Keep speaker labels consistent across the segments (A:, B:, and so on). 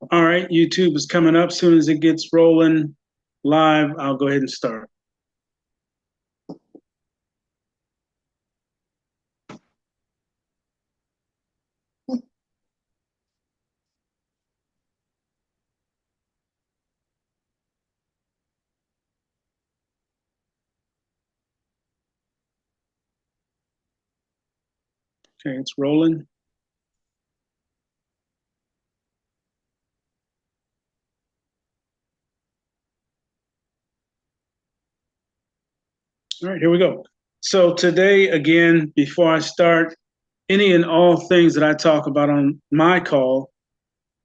A: All right, YouTube is coming up. Soon as it gets rolling live, I'll go ahead and start. Okay, it's rolling. All right, here we go. So today, again, before I start, any and all things that I talk about on my call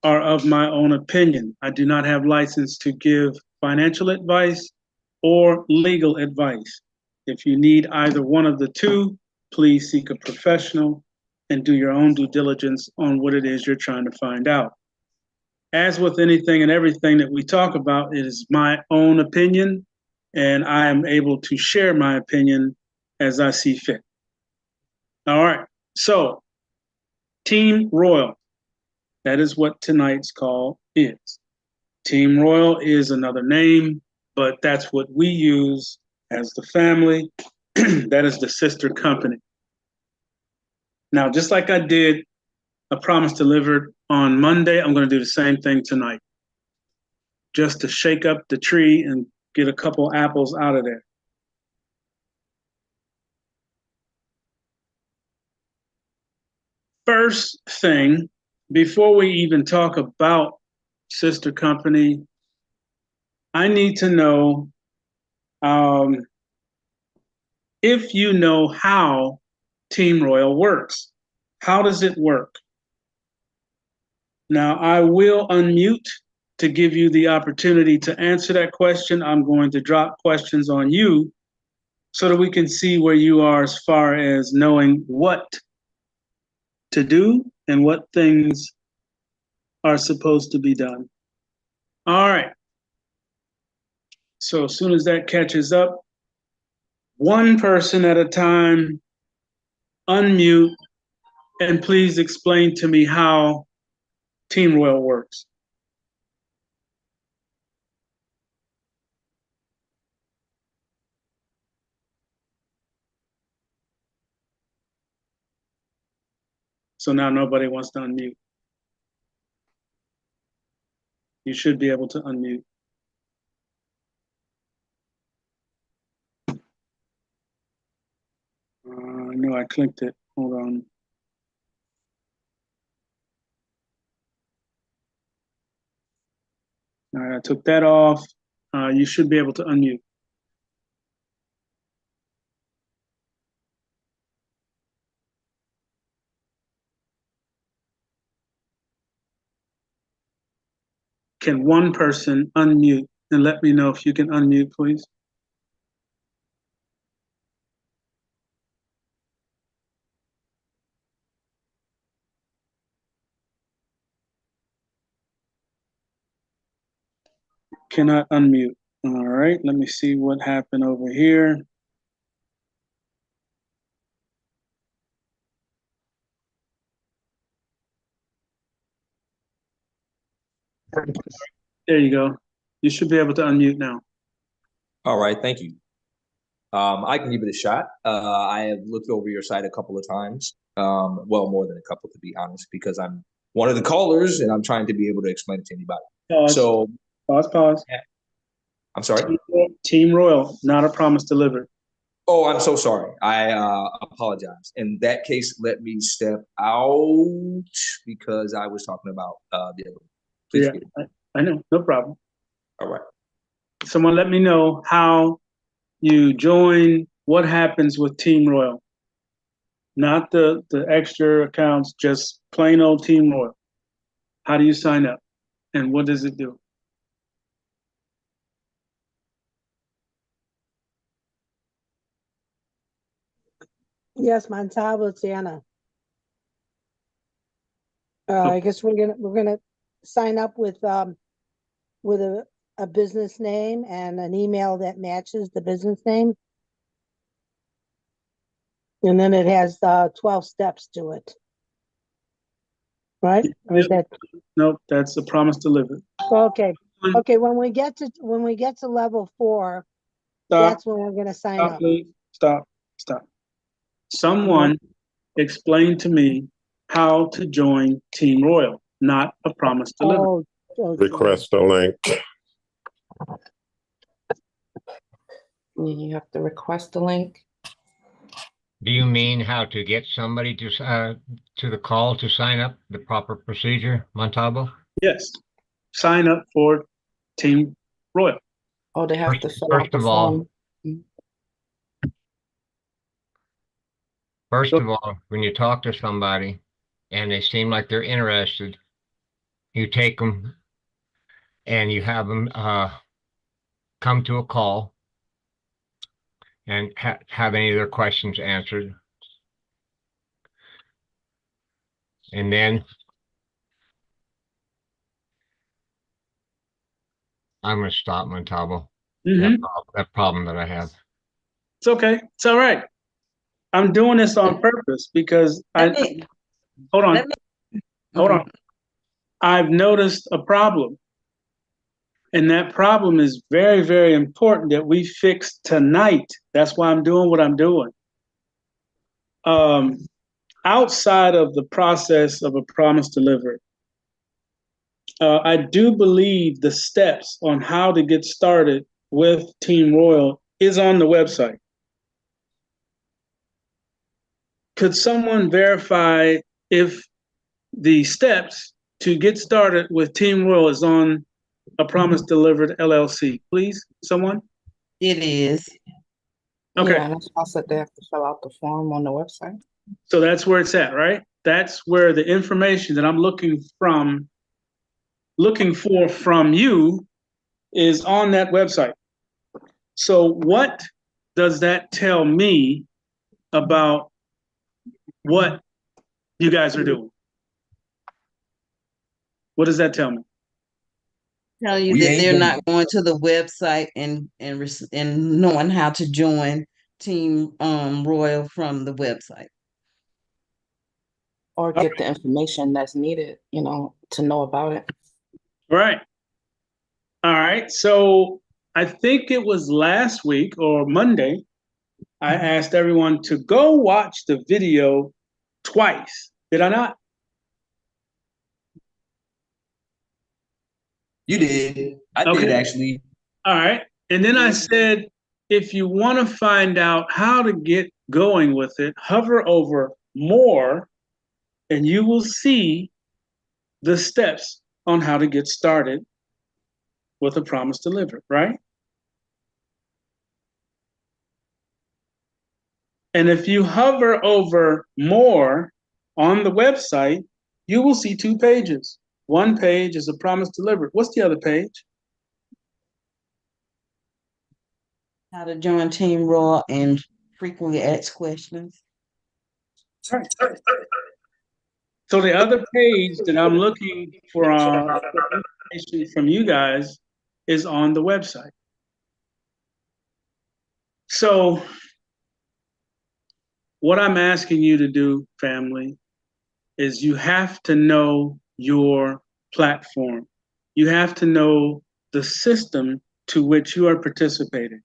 A: are of my own opinion. I do not have license to give financial advice or legal advice. If you need either one of the two, please seek a professional and do your own due diligence on what it is you're trying to find out. As with anything and everything that we talk about, it is my own opinion, and I am able to share my opinion as I see fit. All right, so Team Royal, that is what tonight's call is. Team Royal is another name, but that's what we use as the family. That is the sister company. Now, just like I did a promise delivered on Monday, I'm going to do the same thing tonight, just to shake up the tree and get a couple apples out of there. First thing, before we even talk about sister company, I need to know if you know how Team Royal works. How does it work? Now, I will unmute to give you the opportunity to answer that question. I'm going to drop questions on you so that we can see where you are as far as knowing what to do and what things are supposed to be done. All right. So as soon as that catches up, one person at a time, unmute, and please explain to me how Team Royal works. So now nobody wants to unmute. You should be able to unmute. I know I clicked it. Hold on. All right, I took that off. You should be able to unmute. Can one person unmute and let me know if you can unmute, please? Cannot unmute. All right, let me see what happened over here. There you go. You should be able to unmute now.
B: All right, thank you. I can give it a shot. I have looked over your site a couple of times. Well, more than a couple, to be honest, because I'm one of the callers and I'm trying to be able to explain it to anybody.
A: Pause.
B: So,
A: Pause.
B: I'm sorry.
A: Team Royal, not a promise delivered.
B: Oh, I'm so sorry. I apologize. In that case, let me step out because I was talking about the other one. Please.
A: Yeah, I know. No problem.
B: All right.
A: Someone let me know how you join, what happens with Team Royal. Not the extra accounts, just plain old Team Royal. How do you sign up? And what does it do?
C: Yes, Montalvo, it's Anna. I guess we're gonna sign up with a business name and an email that matches the business name. And then it has 12 steps to it. right? Or is that,
A: Nope, that's a promise delivered.
C: okay, okay, when we get to level 4,
A: Stop,
C: that's when we're gonna sign
A: stop,
C: up.
A: please. Stop. Someone explain to me how to join Team Royal, not a promise delivered.
C: Oh,
D: Request a link.
E: You have to request a link.
F: Do you mean how to get somebody to the call to sign up, the proper procedure, Montalvo?
A: Yes, sign up for Team Royal.
E: Oh, they have to fill out
F: First
E: the
F: of all,
E: form.
F: first of all, when you talk to somebody and they seem like they're interested, you take them and you have them come to a call and have any of their questions answered. And then I'm going to stop, Montalvo.
A: Mhm.
F: That problem that I have.
A: It's okay. It's all right. I'm doing this on purpose because hold on. Hold on. I've noticed a problem. And that problem is very, very important that we fix tonight. That's why I'm doing what I'm doing. Outside of the process of a promise delivered, I do believe the steps on how to get started with Team Royal is on the website. Could someone verify if the steps to get started with Team Royal is on a promise delivered LLC? Please, someone?
G: It is.
A: Okay.
E: Yeah, and that's why I said they have to fill out the form on the website.
A: So that's where it's at, right? That's where the information that I'm looking for from you is on that website. So what does that tell me about what you guys are doing? What does that tell me?
G: Tell you
B: We
G: that
B: ain't
G: they're
B: doing
G: not going to the website and knowing how to join Team Royal from the website.
E: Or get the information that's needed, to know about it.
A: Right. All right. So I think it was last week or Monday, I asked everyone to go watch the video twice. Did I not?
B: You did. I
A: Okay.
B: did actually.
A: All right. And then I said, if you want to find out how to get going with it, hover over more and you will see the steps on how to get started with a promise delivered, right? And if you hover over more on the website, you will see 2 pages. One page is a promise delivered. What's the other page?
G: How to join Team Royal and frequently ask questions.
A: Right. So the other page that I'm looking for information from you guys is on the website. So what I'm asking you to do, family, is you have to know your platform. You have to know the system to which you are participating.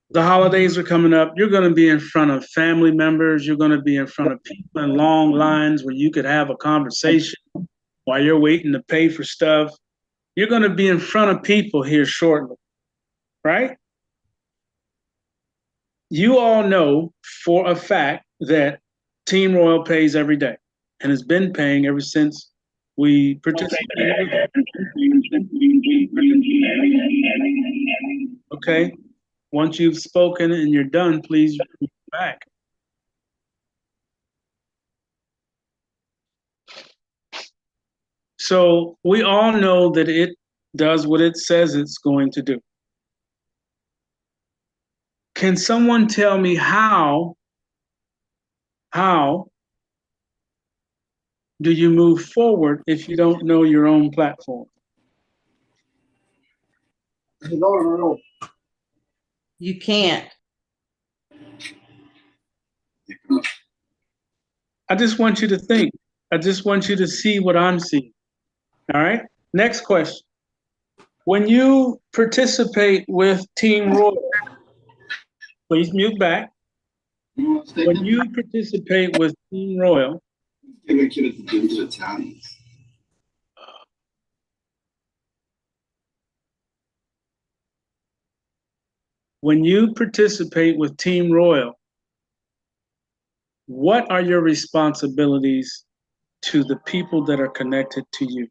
A: The holidays are coming up. You're going to be in front of family members. You're going to be in front of people in long lines where you could have a conversation while you're waiting to pay for stuff. You're going to be in front of people here shortly, right? You all know for a fact that Team Royal pays every day and has been paying ever since we participated. Okay. Once you've spoken and you're done, please move back. So we all know that it does what it says it's going to do. Can someone tell me how do you move forward if you don't know your own platform?
G: You can't.
A: I just want you to think. I just want you to see what I'm seeing. All right. Next question. When you participate with Team Royal, please mute back. When you participate with Team Royal, when you participate with Team Royal, what are your responsibilities to the people that are connected to you?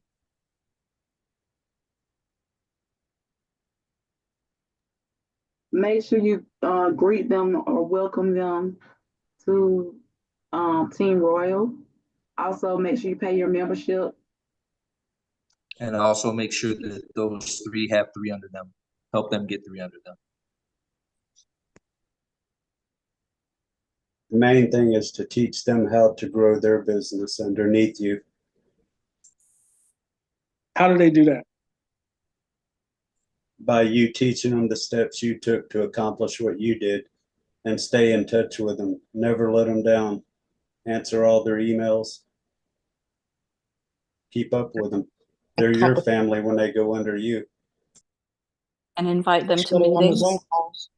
D: Make sure you greet them or welcome them to Team Royal. Also, make sure you pay your membership.
B: And also make sure that those three have three under them. Help them get three under them.
H: The main thing is to teach them how to grow their business underneath you.
A: How do they do that?
H: By you teaching them the steps you took to accomplish what you did, and stay in touch with them. Never let them down. Answer all their emails. Keep up with them. They're your family when they go under you.
I: And invite them to
E: Show them on the
I: meetings.
E: Zoom calls.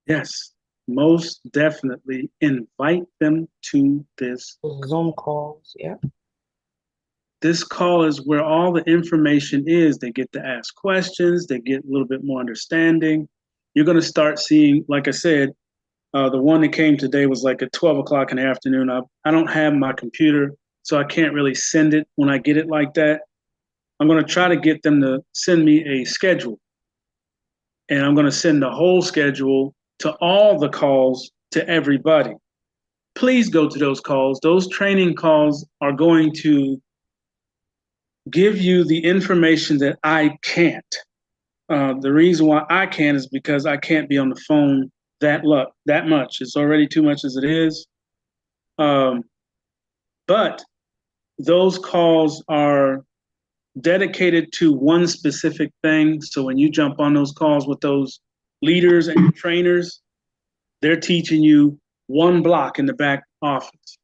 A: Yes, most definitely invite them to this.
E: Zoom calls, yeah.
A: This call is where all the information is. They get to ask questions. They get a little bit more understanding. You're going to start seeing, like I said, the one that came today was like at 12 o'clock in the afternoon. I don't have my computer, so I can't really send it when I get it like that. I'm going to try to get them to send me a schedule. And I'm going to send the whole schedule to all the calls to everybody. Please go to those calls. Those training calls are going to give you the information that I can't. The reason why I can't is because I can't be on the phone that much. It's already too much as it is. But those calls are dedicated to one specific thing. So when you jump on those calls with those leaders and trainers, they're teaching you one block in the back office.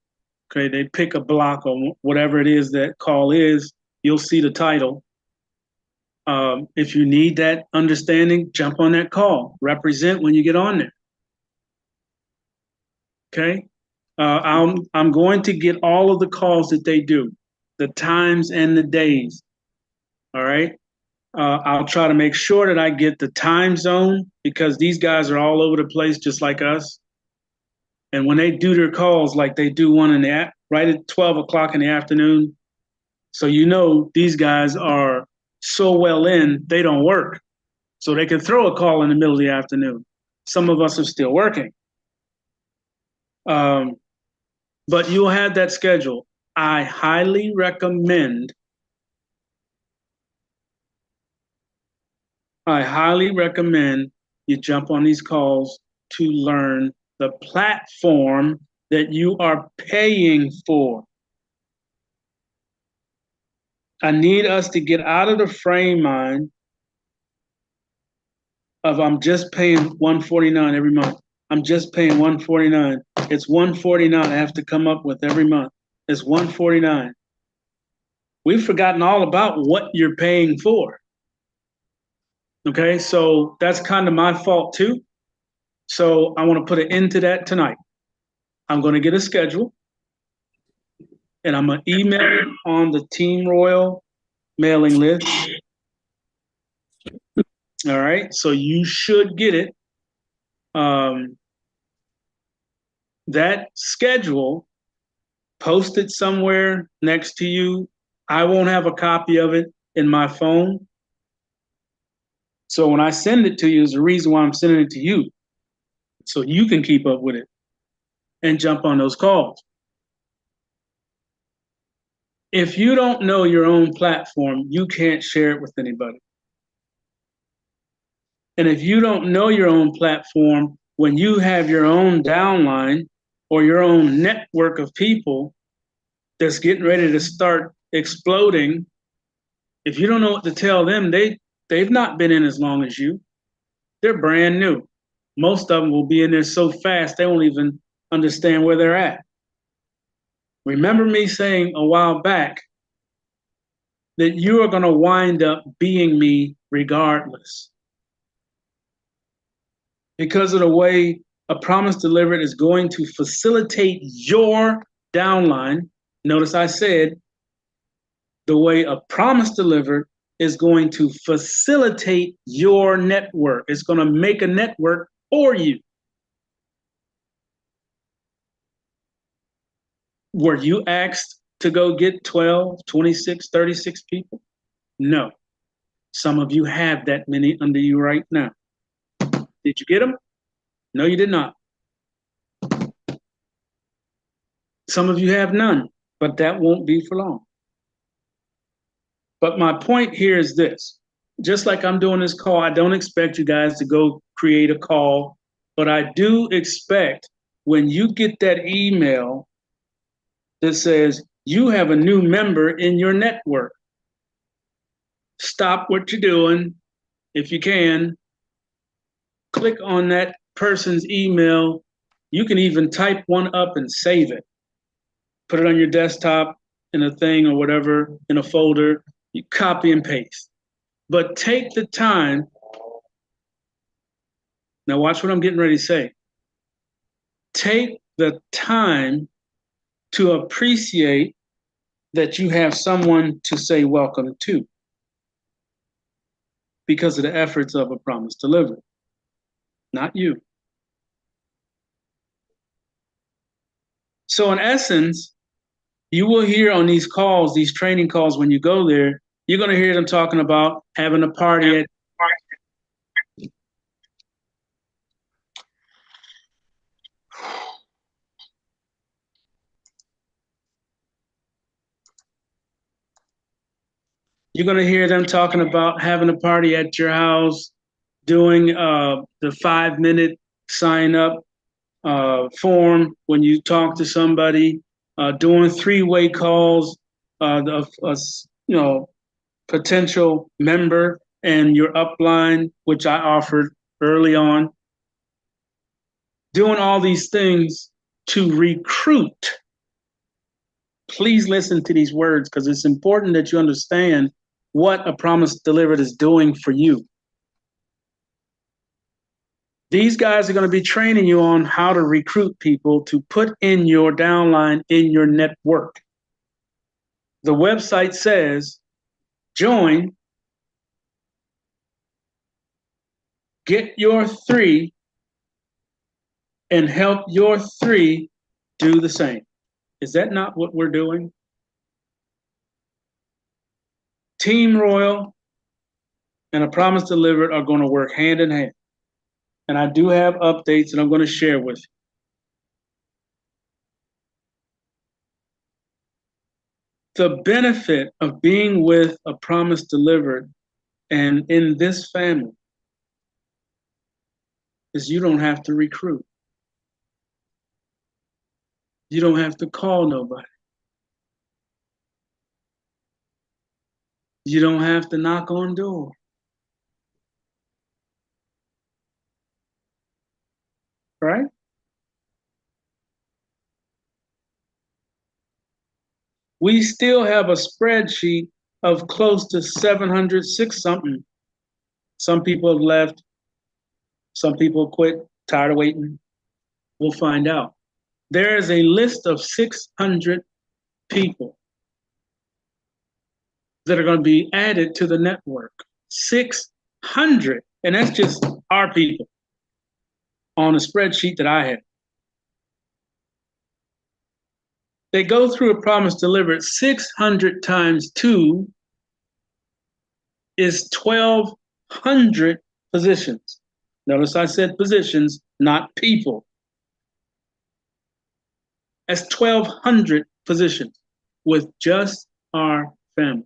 A: Okay, they pick a block or whatever it is that call is. You'll see the title. If you need that understanding, jump on that call. Represent when you get on there. Okay, I'm going to get all of the calls that they do, the times and the days. All right. I'll try to make sure that I get the time zone because these guys are all over the place just like us. And when they do their calls, like they do one in the right at 12 o'clock in the afternoon, so you know these guys are so well in, they don't work. So they can throw a call in the middle of the afternoon. Some of us are still working. But you'll have that schedule. I highly recommend you jump on these calls to learn the platform that you are paying for. I need us to get out of the frame mind of I'm just paying $149 every month. I'm just paying $149. It's $149 I have to come up with every month. It's $149. We've forgotten all about what you're paying for. Okay, so that's kind of my fault too. So I want to put an end to that tonight. I'm going to get a schedule and I'm going to email it on the Team Royal mailing list. All right, so you should get it. That schedule, post it somewhere next to you. I won't have a copy of it in my phone. So when I send it to you, is the reason why I'm sending it to you. So you can keep up with it and jump on those calls. If you don't know your own platform, you can't share it with anybody. And if you don't know your own platform, when you have your own downline or your own network of people that's getting ready to start exploding, if you don't know what to tell them, they've not been in as long as you. They're brand new. Most of them will be in there so fast they won't even understand where they're at. Remember me saying a while back that you are going to wind up being me regardless. Because of the way a promise delivered is going to facilitate your downline. Notice I said the way a promise delivered is going to facilitate your network. It's going to make a network for you. Were you asked to go get 12, 26, 36 people? No. Some of you have that many under you right now. Did you get them? No, you did not. Some of you have none, but that won't be for long. But my point here is this. Just like I'm doing this call, I don't expect you guys to go create a call, but I do expect when you get that email that says you have a new member in your network, stop what you're doing. If you can, click on that person's email. You can even type one up and save it. Put it on your desktop in a thing or whatever, in a folder. You copy and paste. But take the time. Now watch what I'm getting ready to say. Take the time to appreciate that you have someone to say welcome to because of the efforts of a promise delivered, not you. So in essence, you will hear on these calls, these training calls, when you go there, you're going to hear them talking about having a party at You're going to hear them talking about having a party at your house, doing the 5-minute sign up form when you talk to somebody, doing 3-way calls of potential member and your upline, which I offered early on. Doing all these things to recruit. Please listen to these words because it's important that you understand what a promise delivered is doing for you. These guys are going to be training you on how to recruit people to put in your downline in your network. The website says, join, get your 3, and help your 3 do the same. Is that not what we're doing? Team Royal and a promise delivered are going to work hand in hand. And I do have updates that I'm going to share with you. The benefit of being with a promise delivered and in this family is you don't have to recruit. You don't have to call nobody. You don't have to knock on doors. Right? We still have a spreadsheet of close to 706 something. Some people have left. Some people quit, tired of waiting. We'll find out. There is a list of 600 people that are going to be added to the network. 600. And that's just our people on a spreadsheet that I have. They go through a promise delivered. 600 times 2 is 1,200 positions. Notice I said positions, not people. That's 1,200 positions with just our family.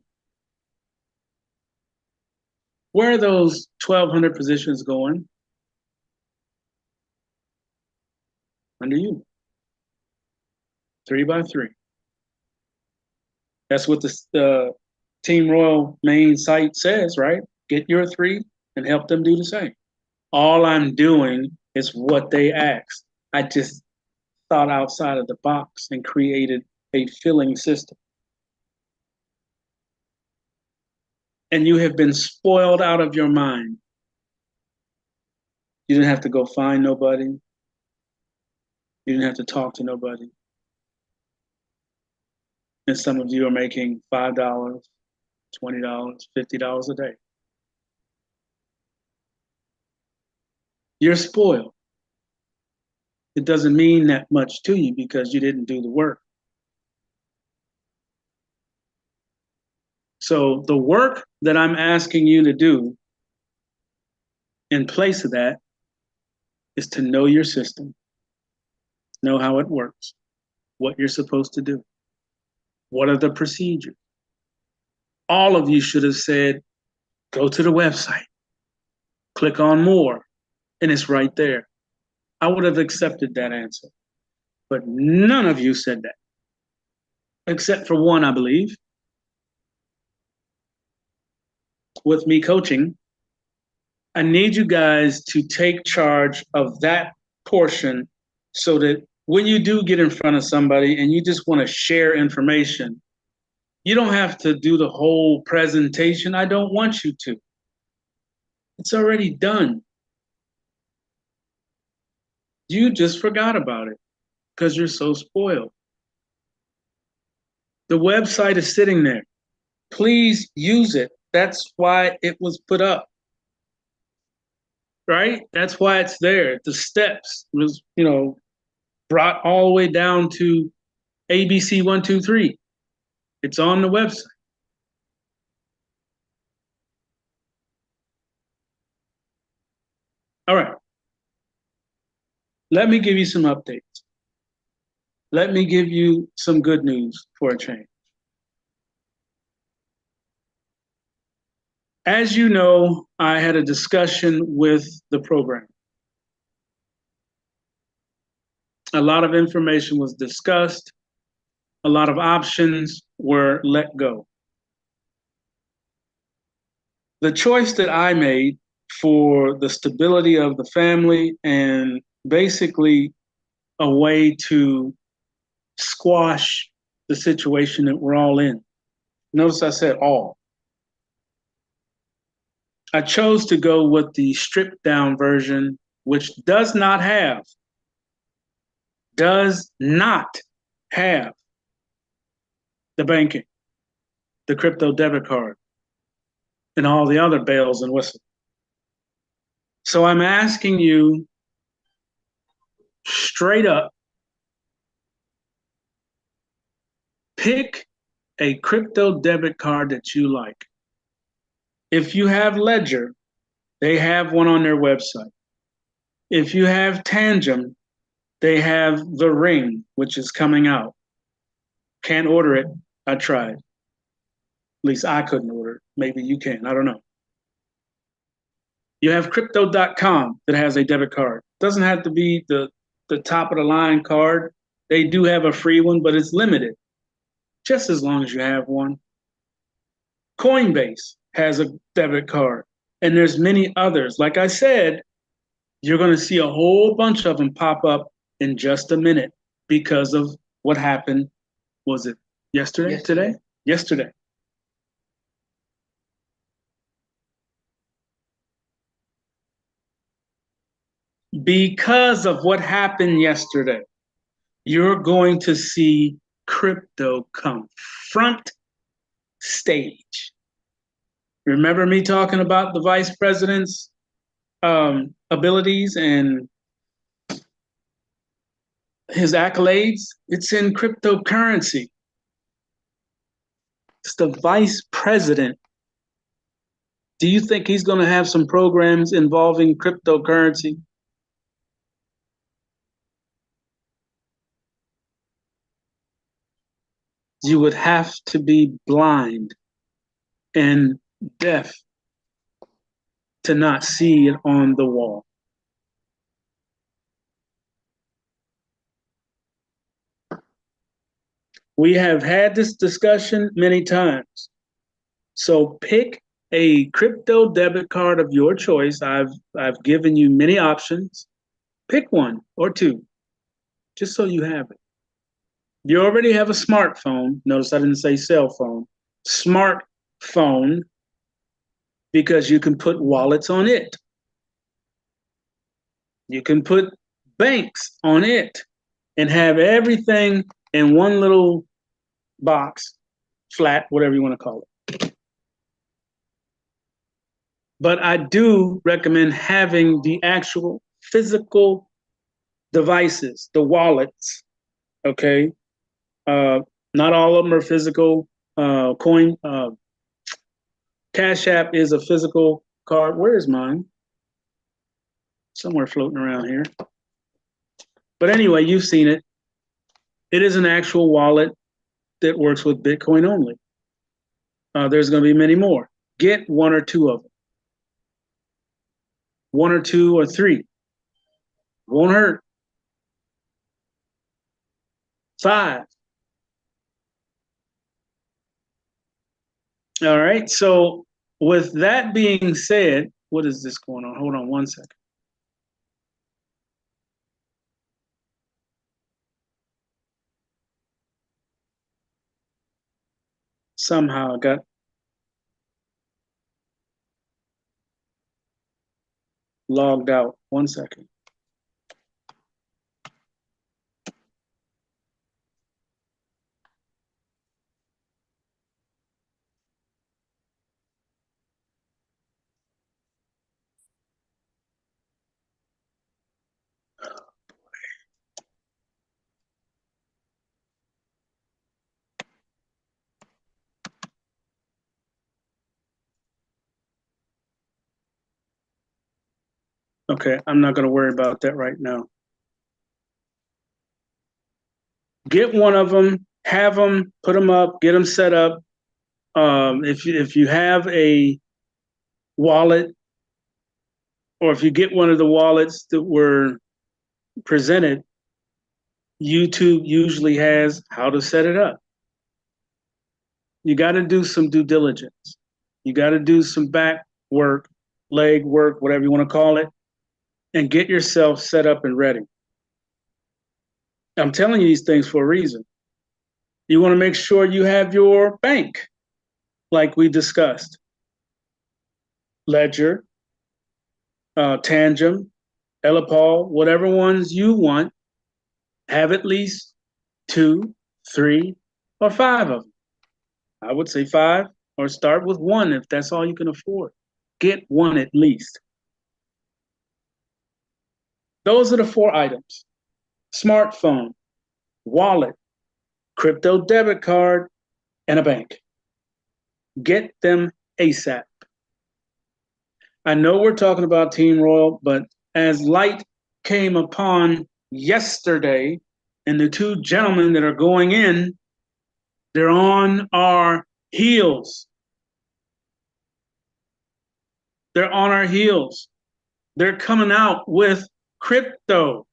A: Where are those 1,200 positions going? Under you. 3 by 3. That's what the Team Royal main site says, right? Get your 3 and help them do the same. All I'm doing is what they asked. I just thought outside of the box and created a filling system. And you have been spoiled out of your mind. You didn't have to go find nobody. You didn't have to talk to nobody. And some of you are making $5, $20, $50 a day. You're spoiled. It doesn't mean that much to you because you didn't do the work. So the work that I'm asking you to do in place of that is to know your system, know how it works, what you're supposed to do, what are the procedures. All of you should have said, go to the website, click on more, and it's right there. I would have accepted that answer, but none of you said that, except for one, I believe. With me coaching, I need you guys to take charge of that portion so that when you do get in front of somebody and you just want to share information, you don't have to do the whole presentation. I don't want you to. It's already done. You just forgot about it because you're so spoiled. The website is sitting there. Please use it. That's why it was put up. Right? That's why it's there. The steps was, brought all the way down to ABC 1, 2, 3. It's on the website. All right. Let me give you some updates. Let me give you some good news for a change. As you know, I had a discussion with the program. A lot of information was discussed. A lot of options were let go. The choice that I made for the stability of the family and basically a way to squash the situation that we're all in. Notice I said all. I chose to go with the stripped down version, which does not have the banking, the crypto debit card, and all the other bells and whistles. So I'm asking you straight up, pick a crypto debit card that you like. If you have Ledger, they have one on their website. If you have Tangem, they have the Ring, which is coming out. Can't order it. I tried. At least I couldn't order it. Maybe you can. I don't know. You have crypto.com that has a debit card. Doesn't have to be the top of the line card. They do have a free one, but it's limited. Just as long as you have one. Coinbase has a debit card, and there's many others. Like I said, you're going to see a whole bunch of them pop up in just a minute because of what happened. Was it yesterday? Today? Yesterday. Because of what happened yesterday, you're going to see crypto come front stage. Remember me talking about the vice president's abilities and his accolades? It's in cryptocurrency. It's the vice president. Do you think he's going to have some programs involving cryptocurrency? You would have to be blind and deaf to not see it on the wall. We have had this discussion many times. So pick a crypto debit card of your choice. I've given you many options. Pick one or two, just so you have it. You already have a smartphone. Notice I didn't say cell phone. Smartphone, because you can put wallets on it. You can put banks on it and have everything in one little box, flat, whatever you want to call it. But I do recommend having the actual physical devices, the wallets, okay? Not all of them are physical. Cash App is a physical card. Where is mine? Somewhere floating around here. But anyway, you've seen it. It is an actual wallet that works with Bitcoin only. There's going to be many more. Get one or two of them. One or two or three. Won't hurt. 5. All right. So with that being said, what is this going on? Hold on one second. Somehow I got logged out. 1 second. Okay, I'm not going to worry about that right now. Get one of them, have them, put them up, get them set up. If you have a wallet, or if you get one of the wallets that were presented, YouTube usually has how to set it up. You got to do some due diligence. You got to do some back work, leg work, whatever you want to call it, and get yourself set up and ready. I'm telling you these things for a reason. You want to make sure you have your bank, like we discussed. Ledger, Tangem, Ellipal, whatever ones you want, have at least 2, 3, or 5 of them. I would say 5, or start with 1 if that's all you can afford. Get 1 at least. Those are the 4 items. Smartphone, wallet, crypto debit card, and a bank. Get them ASAP. I know we're talking about Team Royal, but as light came upon yesterday, and the 2 gentlemen that are going in, they're on our heels. They're on our heels. They're coming out with crypto.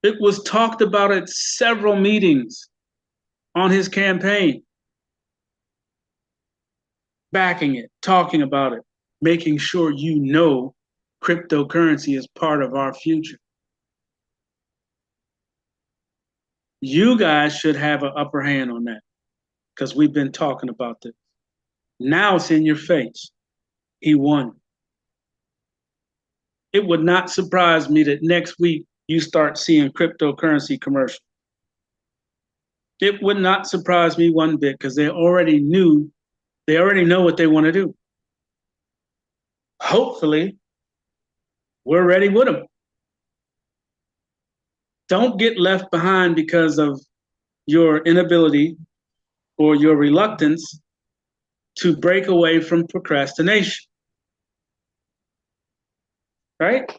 A: It was talked about at several meetings on his campaign. Backing it, talking about it, making sure you know cryptocurrency is part of our future. You guys should have an upper hand on that because we've been talking about this. Now it's in your face. He won. It would not surprise me that next week you start seeing cryptocurrency commercials. It would not surprise me one bit because they already know what they want to do. Hopefully, we're ready with them. Don't get left behind because of your inability or your reluctance to break away from procrastination. Right?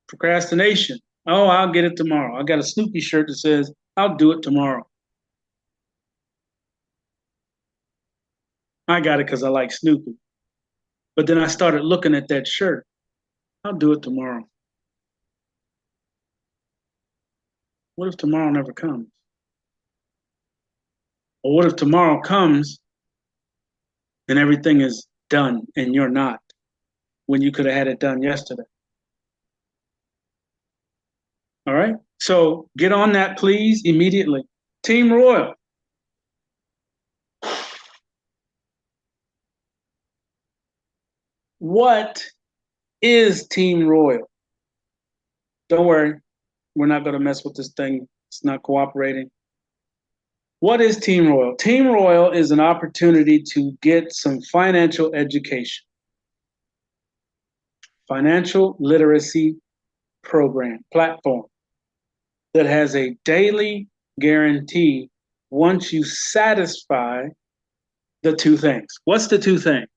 A: Procrastination. Oh, I'll get it tomorrow. I got a Snoopy shirt that says, I'll do it tomorrow. I got it because I like Snoopy. But then I started looking at that shirt. I'll do it tomorrow. What if tomorrow never comes? Or what if tomorrow comes and everything is done and you're not, when you could have had it done yesterday? All right? So get on that, please, immediately. Team Royal. What is Team Royal? Don't worry, we're not going to mess with this thing. It's not cooperating. What is Team Royal? Team Royal is an opportunity to get some financial education, financial literacy program, platform that has a daily guarantee once you satisfy the two things. What's the two things?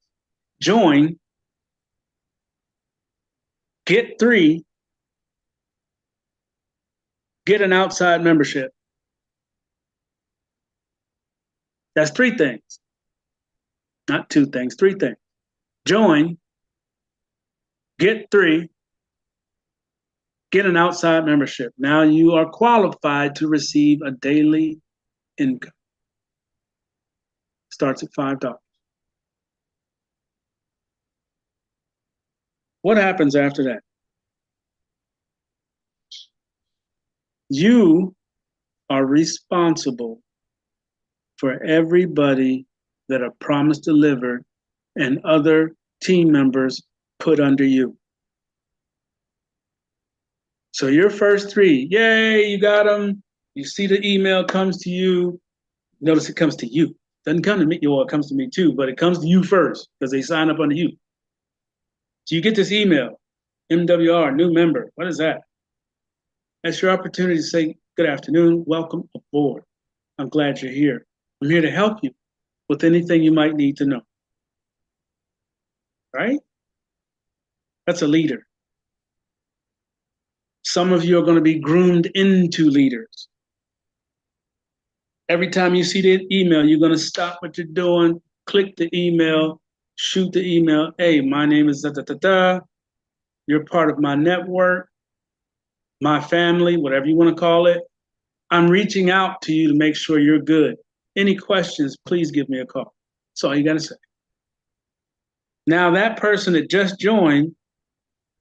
A: Join, get 3, get an outside membership. That's 3 things. Not 2 things, 3 things. Join, get 3, get an outside membership. Now you are qualified to receive a daily income. Starts at $5. What happens after that? You are responsible for everybody that a Promise Delivered and other team members put under you. So your first 3, yay, you got them. You see the email comes to you. Notice it comes to you. Doesn't come to me. Well, it comes to me too, but it comes to you first because they sign up under you. So you get this email, MWR, new member. What is that? That's your opportunity to say, good afternoon, welcome aboard. I'm glad you're here. I'm here to help you with anything you might need to know. Right? That's a leader. Some of you are going to be groomed into leaders. Every time you see the email, you're going to stop what you're doing, click the email, shoot the email. Hey, my name is da-da-da-da. You're part of my network, my family, whatever you want to call it. I'm reaching out to you to make sure you're good. Any questions, please give me a call. That's all you got to say. Now that person that just joined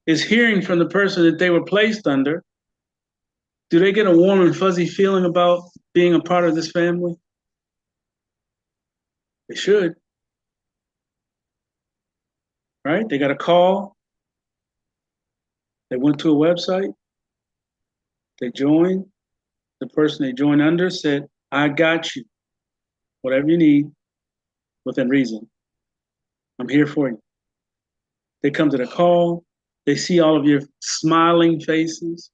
A: is hearing from the person that they were placed under. Do they get a warm and fuzzy feeling about being a part of this family? They should. Right? They got a call. They went to a website. They joined. The person they joined under said, I got you. Whatever you need, within reason. I'm here for you. They come to the call. They see all of your smiling faces.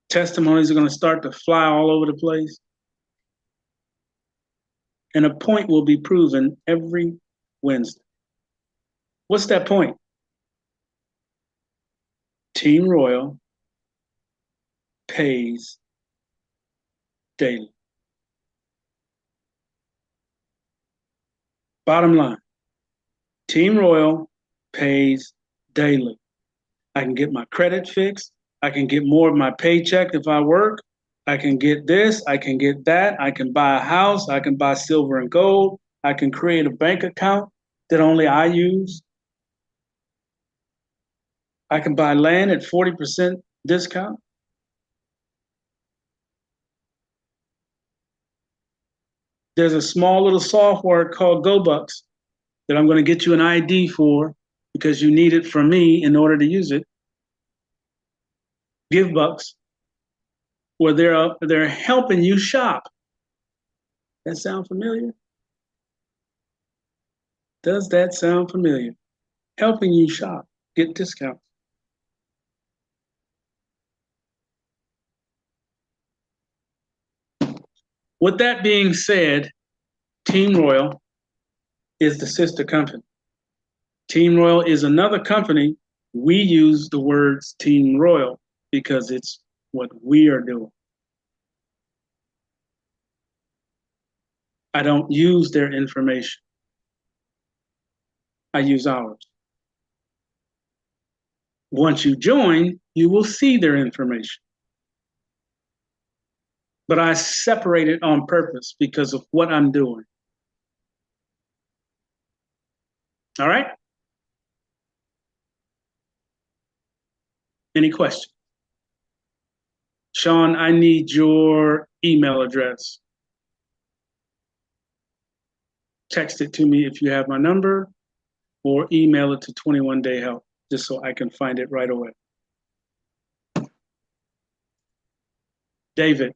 A: Testimonies are going to start to fly all over the place. And a point will be proven every Wednesday. What's that point? Team Royal pays daily. Bottom line, Team Royal pays daily. I can get my credit fixed. I can get more of my paycheck if I work. I can get this. I can get that. I can buy a house. I can buy silver and gold. I can create a bank account that only I use. I can buy land at 40% discount. There's a small little software called GoBucks that I'm going to get you an ID for because you need it from me in order to use it. GiveBucks, where they're helping you shop. That sound familiar? Does that sound familiar? Helping you shop, get discounts. With that being said, Team Royal is the sister company. Team Royal is another company. We use the words Team Royal because it's what we are doing. I don't use their information. I use ours. Once you join, you will see their information. But I separate it on purpose because of what I'm doing. All right? Any questions? Sean, I need your email address. Text it to me if you have my number, or email it to 21 Day Help, just so I can find it right away. David,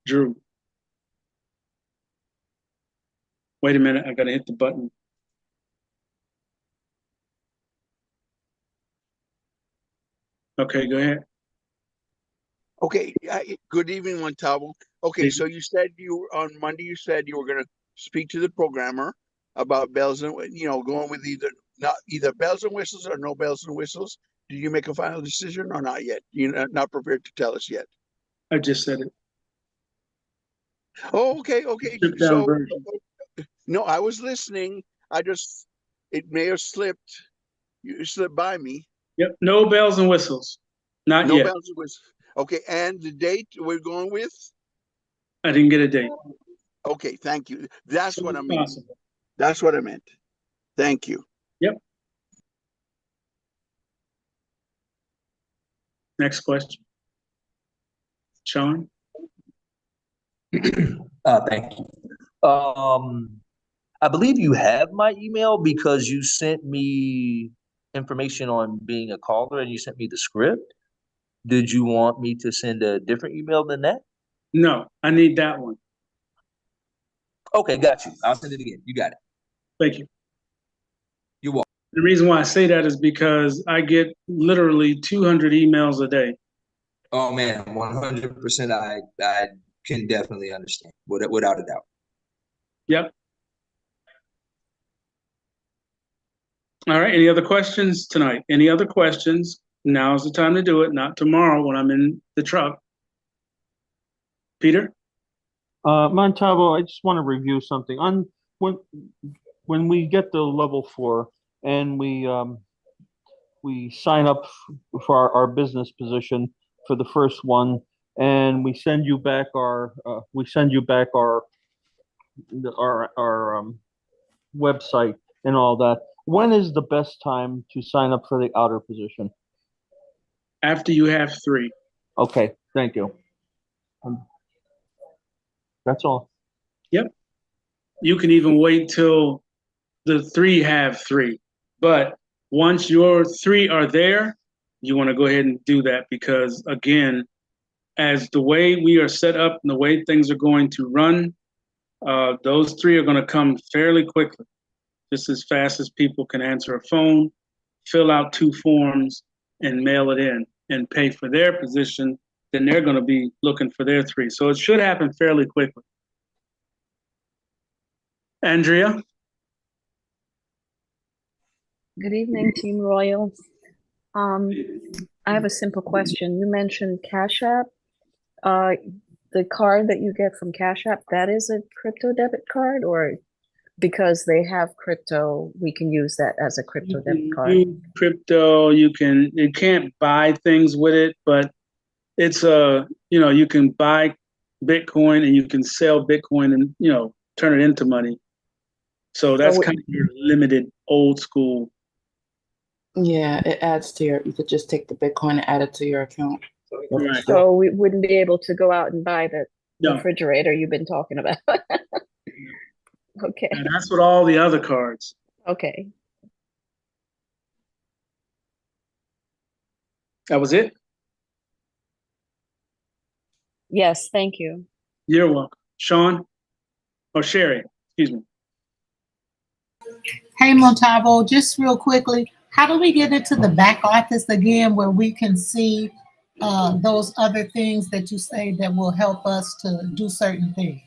A: Drew. Wait a minute, I gotta hit the button. Okay, go ahead.
J: Okay, good evening, Montalvo. Okay,
A: Evening.
J: so you said on Monday, you said you were gonna speak to the programmer about bells and, going with either bells and whistles or no bells and whistles. Did you make a final decision or not yet? You're not prepared to tell us yet.
A: I just said it.
J: Oh, okay.
A: Stripped down version.
J: No, I was listening. It may have slipped. You slipped by me.
A: Yep, no bells and whistles. Not
J: No
A: yet.
J: bells and whistles. Okay, and the date we're going with?
A: I didn't get a date.
J: Okay, thank you. That's
A: Soon
J: what
A: as
J: I mean.
A: possible.
J: That's what I meant. Thank you.
A: Yep. Next question. Sean?
B: Thank you. I believe you have my email because you sent me information on being a caller and you sent me the script. Did you want me to send a different email than that?
A: No, I need that one.
B: Okay, got you. I'll send it again. You got it.
A: Thank you.
B: You're welcome.
A: The reason why I say that is because I get literally 200 emails a day.
B: Oh man, 100%. I can definitely understand without a doubt.
A: Yep. All right. Any other questions tonight? Any other questions? Now's the time to do it, not tomorrow when I'm in the truck. Peter?
K: Montalvo, I just want to review something. When we get to level 4 and we sign up for our business position for the first one, and we send you back our website and all that. When is the best time to sign up for the outer position?
A: After you have 3.
K: Okay, thank you. That's all.
A: Yep. You can even wait till the 3 have 3. But once your 3 are there, you want to go ahead and do that because, again, as the way we are set up and the way things are going to run, those 3 are going to come fairly quickly, just as fast as people can answer a phone, fill out 2 forms, and mail it in and pay for their position. Then they're going to be looking for their 3. So it should happen fairly quickly. Andrea?
I: Good evening, Team Royal. I have a simple question. You mentioned Cash App. The card that you get from Cash App, that is a crypto debit card, or because they have crypto, we can use that as a crypto debit card?
A: Crypto, you can't buy things with it, but it's you can buy Bitcoin and you can sell Bitcoin and, turn it into money. So that's kind of your limited old school.
E: Yeah, it adds to you could just take the Bitcoin and add it to your account.
A: Right.
I: So we wouldn't be able to go out and buy the
A: No.
I: refrigerator you've been talking about. Okay.
A: And that's with all the other cards.
I: Okay.
A: That was it?
I: Yes, thank you.
A: You're welcome. Sean? Or Sherry, excuse me.
L: Hey, Montalvo, just real quickly, how do we get into the back office again where we can see those other things that you say that will help us to do certain things?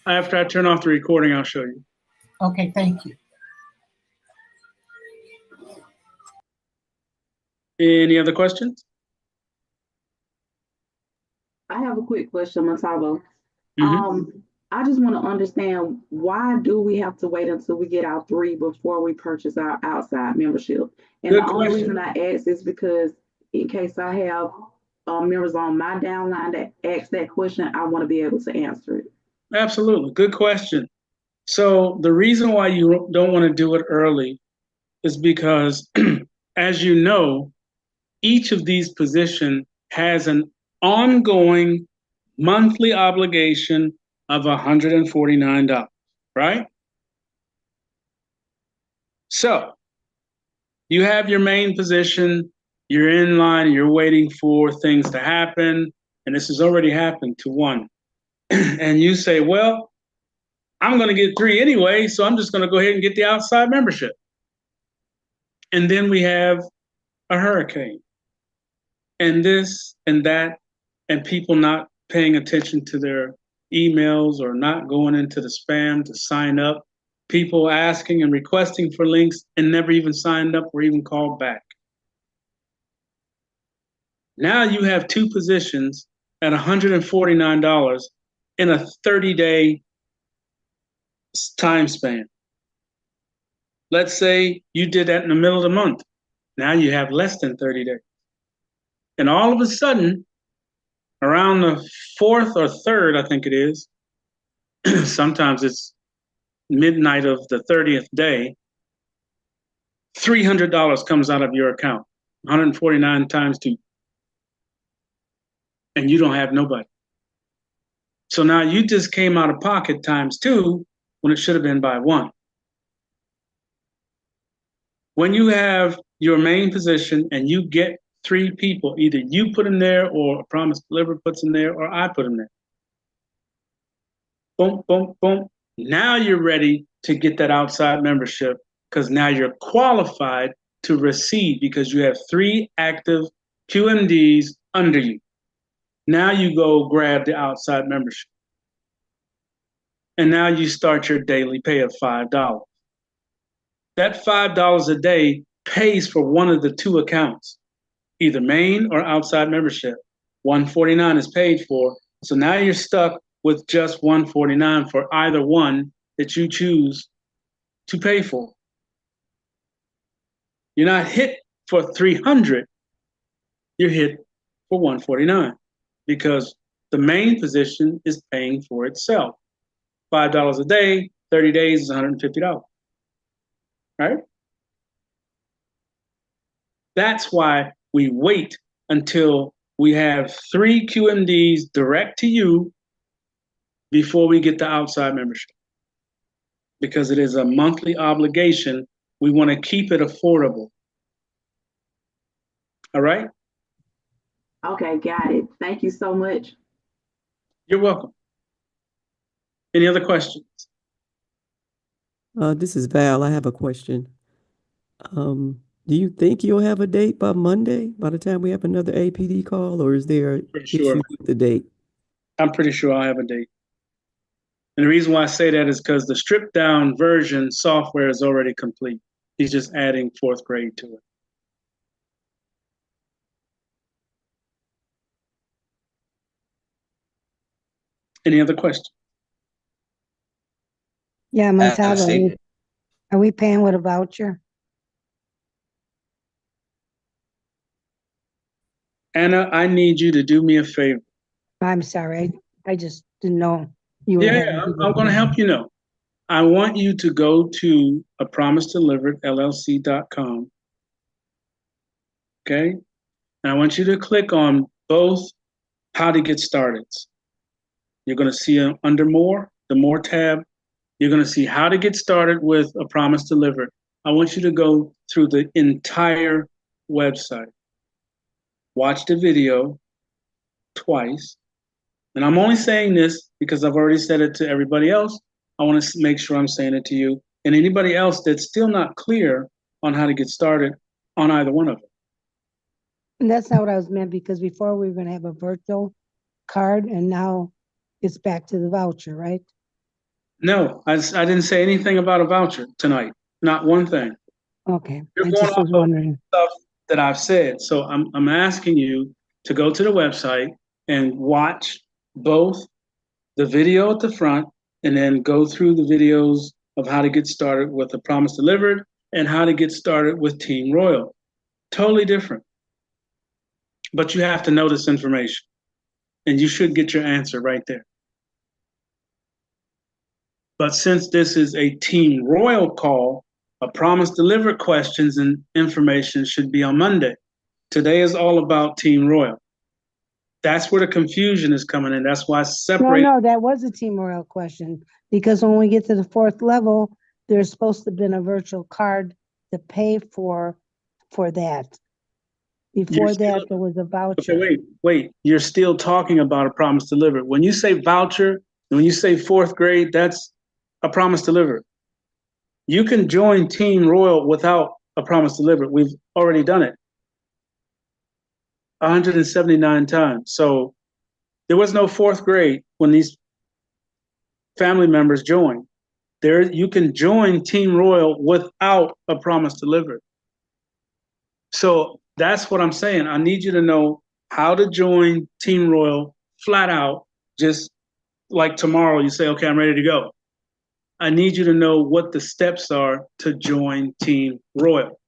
A: After I turn off the recording, I'll show you.
L: Okay, thank you.
A: Any other questions?
D: I have a quick question, Montalvo.
A: Mhm.
D: I just want to understand, why do we have to wait until we get our 3 before we purchase our outside membership? And
A: Good
D: the only
A: question.
D: reason I ask is because in case I have members on my downline that ask that question, I want to be able to answer it.
A: Absolutely. Good question. So the reason why you don't want to do it early is because, as you know, each of these positions has an ongoing monthly obligation of $149, right? So you have your main position, you're in line, you're waiting for things to happen, and this has already happened to one. And you say, well, I'm going to get 3 anyway, so I'm just going to go ahead and get the outside membership. And then we have a hurricane, and this and that, and people not paying attention to their emails or not going into the spam to sign up, people asking and requesting for links and never even signed up or even called back. Now you have 2 positions at $149 in a 30-day time span. Let's say you did that in the middle of the month. Now you have less than 30 days. And all of a sudden, around the 4th or 3rd, I think it is, sometimes it's midnight of the 30th day, $300 comes out of your account, 149 times 2. And you don't have nobody. So now you just came out of pocket times 2 when it should have been by 1. When you have your main position and you get 3 people, either you put them there or a Promise Delivered puts them there or I put them there. Boom, boom, boom. Now you're ready to get that outside membership because now you're qualified to receive because you have 3 active QMDs under you. Now you go grab the outside membership. And now you start your daily pay of $5. That $5 a day pays for one of the 2 accounts, either main or outside membership. $149 is paid for. So now you're stuck with just $149 for either one that you choose to pay for. You're not hit for $300, you're hit for $149 because the main position is paying for itself. $5 a day, 30 days is $150, right? That's why we wait until we have 3 QMDs direct to you before we get the outside membership. Because it is a monthly obligation, we want to keep it affordable. All right?
D: Okay, got it. Thank you so much.
A: You're welcome. Any other questions?
M: This is Val. I have a question. Do you think you'll have a date by Monday, by the time we have another APD call, or is there an issue with the date?
A: I'm pretty sure I'll have a date. And the reason why I say that is because the stripped down version software is already complete. He's just adding 4th grade to it. Any other questions?
C: Yeah, Montalvo, are we paying with a voucher?
A: Anna, I need you to do me a favor.
C: I'm sorry, I just didn't know you were.
A: Yeah, I'm going to help you know. I want you to go to apromisedeliveredllc.com. Okay? And I want you to click on both how to get started. You're going to see under more, the more tab, you're going to see how to get started with A Promise Delivered. I want you to go through the entire website. Watch the video twice. And I'm only saying this because I've already said it to everybody else. I want to make sure I'm saying it to you and anybody else that's still not clear on how to get started on either one of them.
C: And that's not what I was meant, because before we were going to have a virtual card and now it's back to the voucher, right?
A: No, I didn't say anything about a voucher tonight. Not one thing.
C: Okay.
A: You're
C: I
A: going
C: just was
A: off
C: wondering.
A: stuff that I've said. So I'm asking you to go to the website and watch both the video at the front and then go through the videos of how to get started with A Promise Delivered and how to get started with Team Royal. Totally different. But you have to know this information and you should get your answer right there. But since this is a Team Royal call, A Promise Delivered questions and information should be on Monday. Today is all about Team Royal. That's where the confusion is coming in. That's why I
C: No,
A: separate.
C: no, that was a Team Royal question, because when we get to the fourth level, there's supposed to have been a virtual card to pay for that. Before
A: still-
C: that, there was a
A: Okay,
C: voucher.
A: wait. You're still talking about a promise delivered. When you say voucher, when you say fourth grade, that's a promise delivered. You can join Team Royal without a promise delivered. We've already done it 179 times. So there was no fourth grade when these family members joined. There, you can join Team Royal without a promise delivered. So that's what I'm saying. I need you to know how to join Team Royal flat out. Just like tomorrow, you say, okay, I'm ready to go. I need you to know what the steps are to join Team Royal.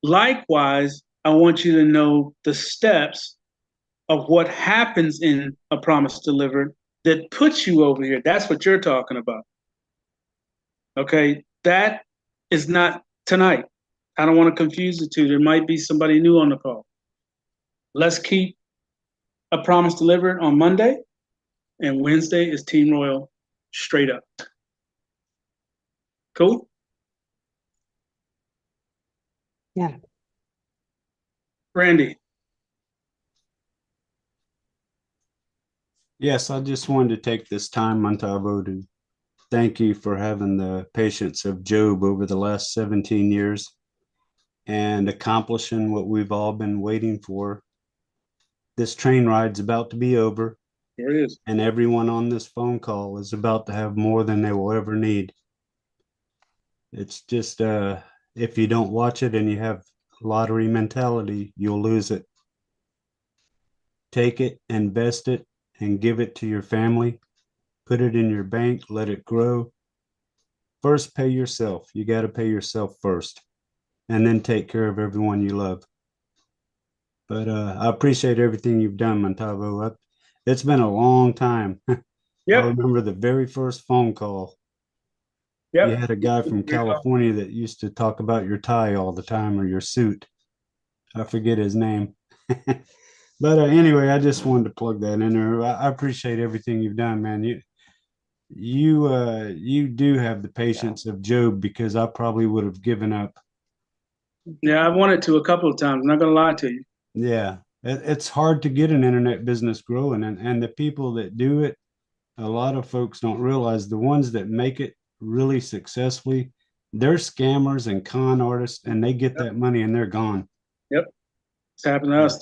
A: Likewise, I want you to know the steps of what happens in a promise delivered that puts you over here. That's what you're talking about. Okay, that is not tonight. I don't want to confuse the two. There might be somebody new on the call. Let's keep a promise delivered on Monday, and Wednesday is Team Royal straight up. Cool?
C: Yeah.
A: Randy.
H: Yes, I just wanted to take this time, Montalvo, to thank you for having the patience of Job over the last 17 years and accomplishing what we've all been waiting for. This train ride's about to be over.
A: There it is.
H: And everyone on this phone call is about to have more than they will ever need. It's just, if you don't watch it and you have lottery mentality, you'll lose it. Take it, invest it, and give it to your family. Put it in your bank, let it grow. First, pay yourself. You got to pay yourself first, and then take care of everyone you love. But I appreciate everything you've done, Montalvo. It's been a long time.
A: Yep.
H: I remember the very first phone call.
A: Yep.
H: You had a guy from California that used to talk about your tie all the time, or your suit. I forget his name. But anyway, I just wanted to plug that in there. I appreciate everything you've done, man. You do have the patience of Job, because I probably would have given up.
A: Yeah, I wanted to a couple of times. I'm not going to lie to you.
H: Yeah, it's hard to get an internet business growing, and the people that do it, a lot of folks don't realize the ones that make it really successfully, they're scammers and con artists, and they get that money and they're gone.
A: Yep. It's happened to us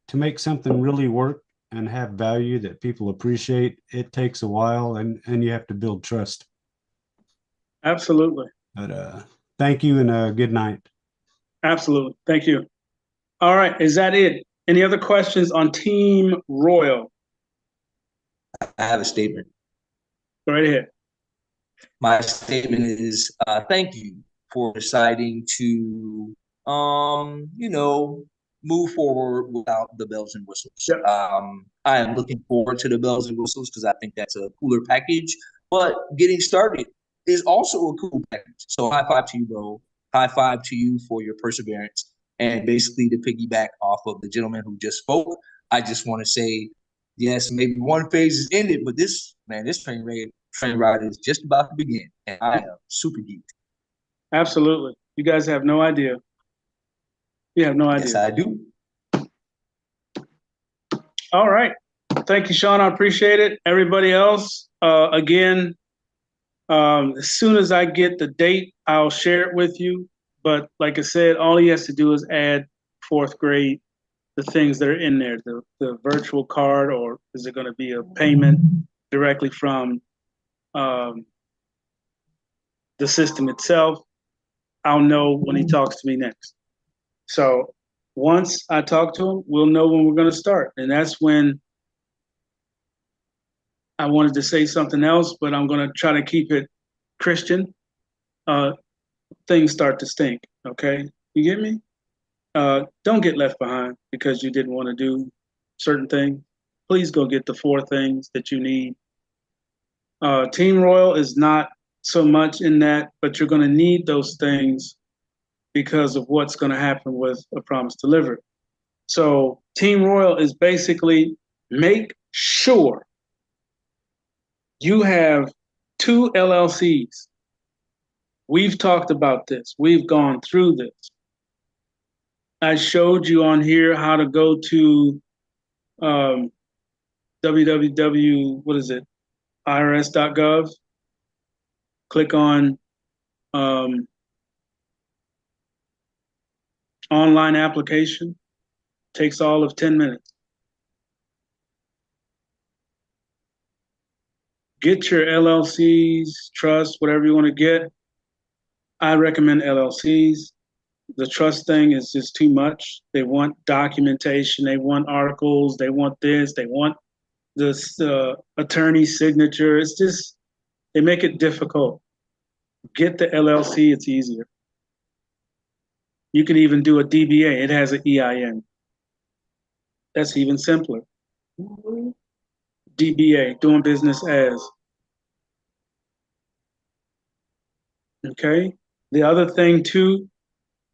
H: To make something really work and have value that people appreciate, it takes a while, and you have to build trust.
A: Absolutely.
H: But thank you, and good night.
A: Absolutely. Thank you. All right. Is that it? Any other questions on Team Royal?
B: I have a statement.
A: Go right ahead.
B: My statement is thank you for deciding to move forward without the bells and whistles.
A: Yep.
B: I am looking forward to the bells and whistles because I think that's a cooler package. But getting started is also a cool package. So high five to you, bro. High five to you for your perseverance. And basically to piggyback off of the gentleman who just spoke, I just want to say, yes, maybe one phase is ended, but this train ride is just about to begin, and I am super geeked.
A: Absolutely. You guys have no idea. You have no idea.
B: Yes, I do.
A: All right. Thank you, Sean. I appreciate it. Everybody else, again, as soon as I get the date, I'll share it with you. But like I said, all he has to do is add fourth grade, the things that are in there, the virtual card, or is it going to be a payment directly from the system itself? I'll know when he talks to me next. So once I talk to him, we'll know when we're going to start. And that's when I wanted to say something else, but I'm going to try to keep it Christian. Things start to stink. Okay. You get me? Don't get left behind because you didn't want to do certain things. Please go get the 4 things that you need. Team Royal is not so much in that, but you're going to need those things because of what's going to happen with a promise delivered. So Team Royal is basically make sure you have 2 LLCs. We've talked about this. We've gone through this. I showed you on here how to go to www, what is it, irs.gov. Click on online application. Takes all of 10 minutes. Get your LLCs, trust, whatever you want to get. I recommend LLCs. The trust thing is just too much. They want documentation, they want articles, they want this, they want this attorney's signature. It's just, they make it difficult. Get the LLC, it's easier. You can even do a DBA, it has an EIN. That's even simpler. DBA, doing business as. Okay. The other thing too,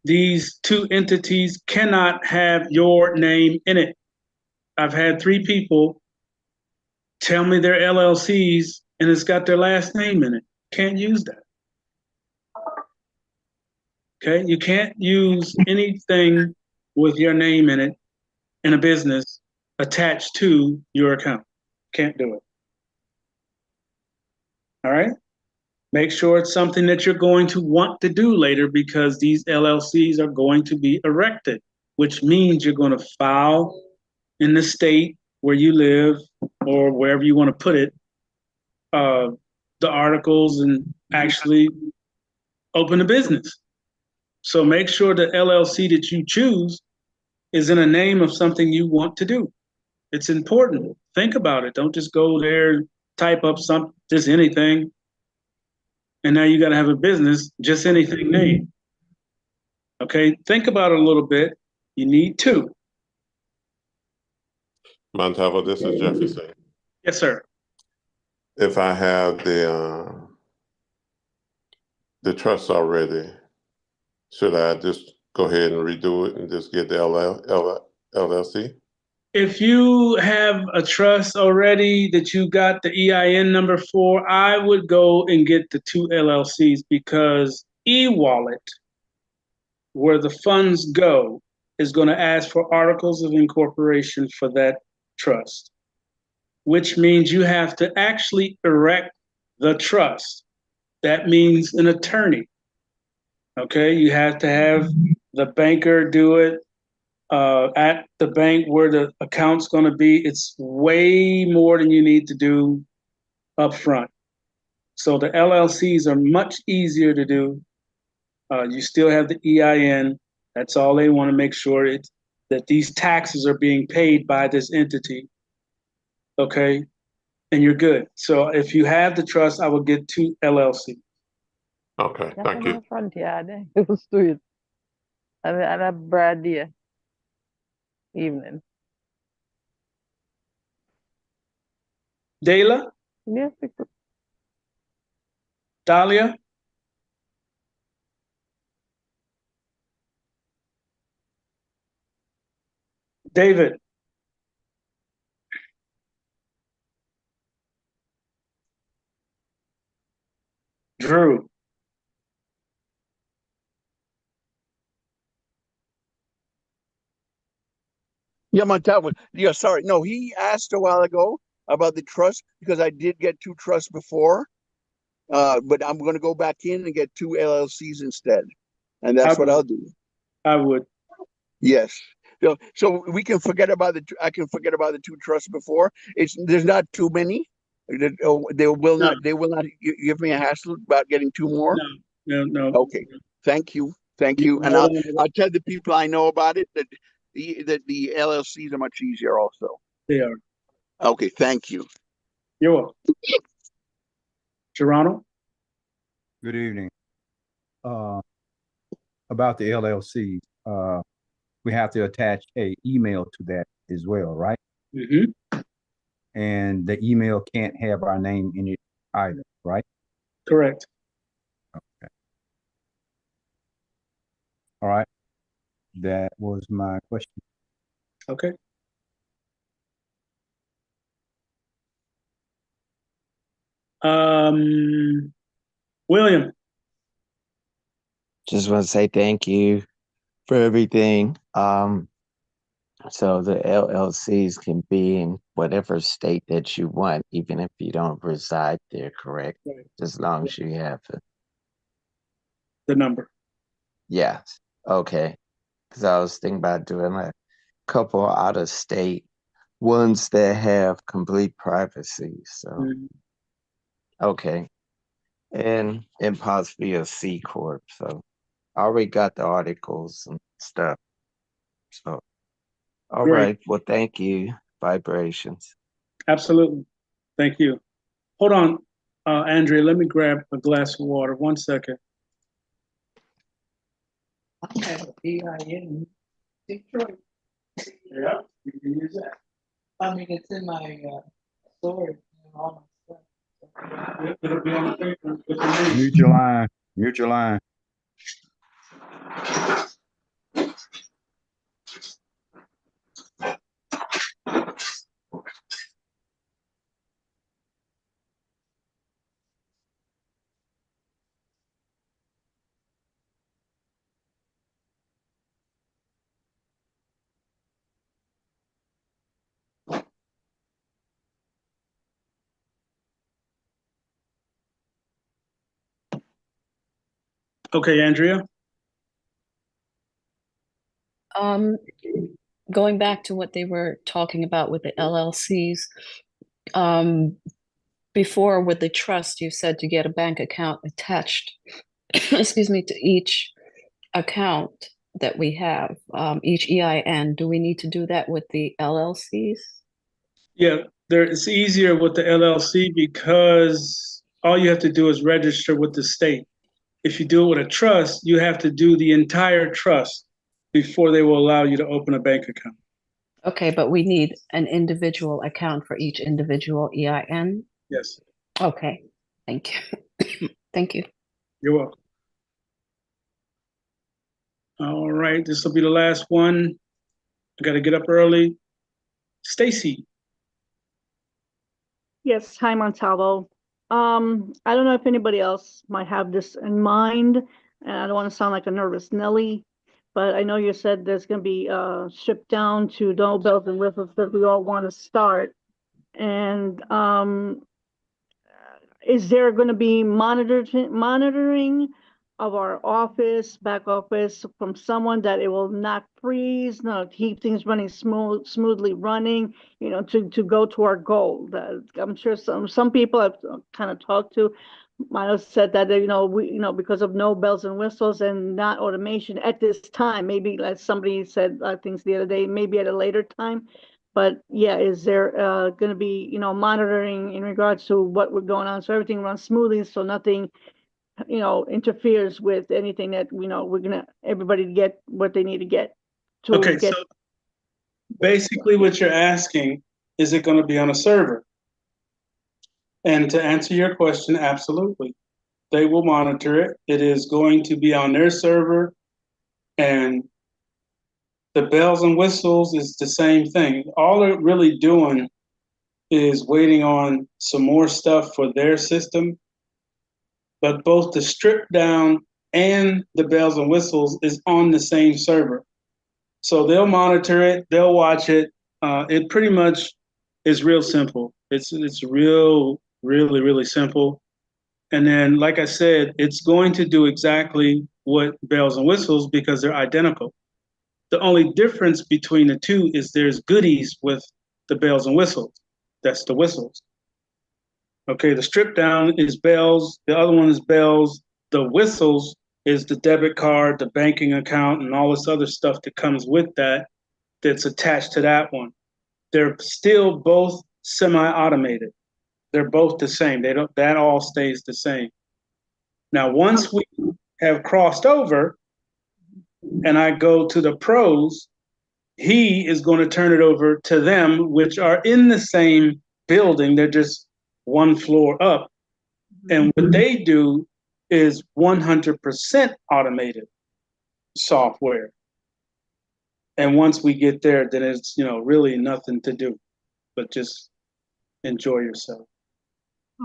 A: these 2 entities cannot have your name in it. I've had 3 people tell me their LLCs and it's got their last name in it. Can't use that. Okay. You can't use anything with your name in it in a business attached to your account. Can't do it. All right. Make sure it's something that you're going to want to do later because these LLCs are going to be erected, which means you're going to file in the state where you live or wherever you want to put it, the articles and actually open a business. So make sure the LLC that you choose is in a name of something you want to do. It's important. Think about it. Don't just go there, type up just anything. And now you got to have a business, just anything name. Okay, think about it a little bit. You need 2.
N: Montalvo, this is Jefferson.
A: Yes, sir.
N: If I have the trust already, should I just go ahead and redo it and just get the LLC?
A: If you have a trust already that you got the EIN number for, I would go and get the 2 LLCs because e-wallet, where the funds go, is going to ask for articles of incorporation for that trust, which means you have to actually erect the trust. That means an attorney. Okay, you have to have the banker do it at the bank where the account's going to be. It's way more than you need to do up front. So the LLCs are much easier to do. You still have the EIN. That's all they want to make sure that these taxes are being paid by this entity. Okay, and you're good. So if you have the trust, I will get 2 LLCs.
N: Okay, thank you.
O: Front yard, let's do it. And a broad day evening.
A: Dayla?
O: Yes.
A: Dahlia? David? Drew?
J: Yeah, Montalvo. Yeah, sorry. No, he asked a while ago about the trust because I did get 2 trusts before. But I'm going to go back in and get 2 LLCs instead. And that's what I'll do.
A: I would.
J: Yes. So we can forget about I can forget about the 2 trusts before. There's not too many. They will not give me a hassle about getting 2 more.
A: No.
J: Okay. Thank you. And I'll tell the people I know about it that the LLCs are much easier also.
A: They are.
J: Okay, thank you.
A: You're welcome. Geronimo?
P: Good evening. About the LLC, we have to attach an email to that as well, right?
A: Mm-hmm.
P: And the email can't have our name in it either, right?
A: Correct.
P: Okay. All right. That was my question.
A: Okay. William.
Q: Just want to say thank you for everything. So the LLCs can be in whatever state that you want, even if you don't reside there, correct?
A: Right.
Q: As long as you have
A: the number.
Q: Yes. Okay. Because I was thinking about doing a couple out of state ones that have complete privacy. So, okay. And possibly a C Corp. So I already got the articles and stuff. So, all
A: Great.
Q: right. Well, thank you. Vibrations.
A: Absolutely. Thank you. Hold on, Andrea, let me grab a glass of water. 1 second.
E: I have an EIN Detroit.
A: Yeah, you can use that.
E: I mean, it's in my storage and all my stuff.
A: It'll be on the paper with the name.
P: Mute your line. Mute your line.
A: Okay, Andrea.
I: Going back to what they were talking about with the LLCs, before with the trust, you said to get a bank account attached, excuse me, to each account that we have, each EIN. Do we need to do that with the LLCs?
A: Yeah, it's easier with the LLC because all you have to do is register with the state. If you do it with a trust, you have to do the entire trust before they will allow you to open a bank account.
I: Okay, but we need an individual account for each individual EIN?
A: Yes.
I: Okay, thank you. Thank you.
A: You're welcome. All right, this will be the last one. I got to get up early. Stacy.
R: Yes, hi Montalvo. I don't know if anybody else might have this in mind, and I don't want to sound like a nervous Nelly, but I know you said there's going to be stripped down to no bells and whistles that we all want to start. And is there going to be monitoring of our office, back office, from someone that it will not freeze, no, keep things running smoothly running, you know, to go to our goal? I'm sure some people I've kind of talked to might have said that, you know, because of no bells and whistles and not automation at this time, maybe like somebody said things the other day, maybe at a later time. But yeah, is there going to be, you know, monitoring in regards to what we're going on, so everything runs smoothly, so nothing, you know, interferes with anything that, you know, everybody get what they need to get to
A: Okay,
R: get.
A: so basically what you're asking, is it going to be on a server? And to answer your question, absolutely. They will monitor it. It is going to be on their server, and the bells and whistles is the same thing. All they're really doing is waiting on some more stuff for their system. But both the strip down and the bells and whistles is on the same server. So they'll monitor it, they'll watch it. It pretty much is real simple. It's really simple. And then, like I said, it's going to do exactly what bells and whistles because they're identical. The only difference between the two is there's goodies with the bells and whistles. That's the whistles. Okay, the strip down is bells, the other one is bells. The whistles is the debit card, the banking account, and all this other stuff that comes with that, that's attached to that one. They're still both semi-automated. They're both the same. That all stays the same. Now, once we have crossed over and I go to the pros, he is going to turn it over to them, which are in the same building. They're just one floor up. And what they do is 100% automated software. And once we get there, then it's, really nothing to do, but just enjoy yourself.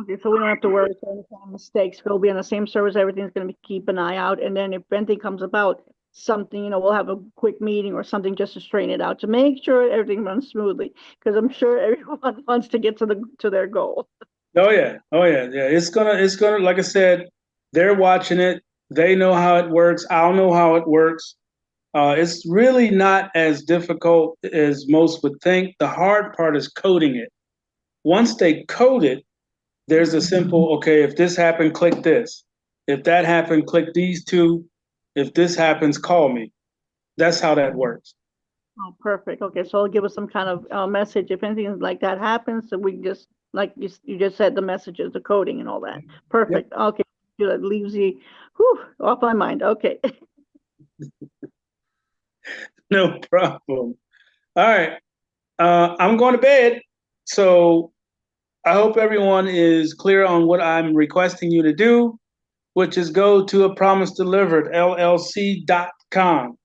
R: Okay, so we don't have to worry for any kind of mistakes. We'll be on the same service. Everything's going to be keep an eye out. And then if anything comes about, something, we'll have a quick meeting or something just to straighten it out to make sure everything runs smoothly. Because I'm sure everyone wants to get to their goal.
A: Oh yeah. Yeah. It's gonna, like I said, they're watching it. They know how it works. I'll know how it works. It's really not as difficult as most would think. The hard part is coding it. Once they code it, there's a simple, okay, if this happened, click this. If that happened, click these two. If this happens, call me. That's how that works.
R: Oh, perfect. Okay, so it'll give us some kind of message if anything like that happens. So we just, like you just said, the messages, the coding and all that. Perfect. Yep. Okay, that leaves you off my mind. Okay.
A: No problem. All right. I'm going to bed. So I hope everyone is clear on what I'm requesting you to do, which is go to A Promise Delivered, LLC.com.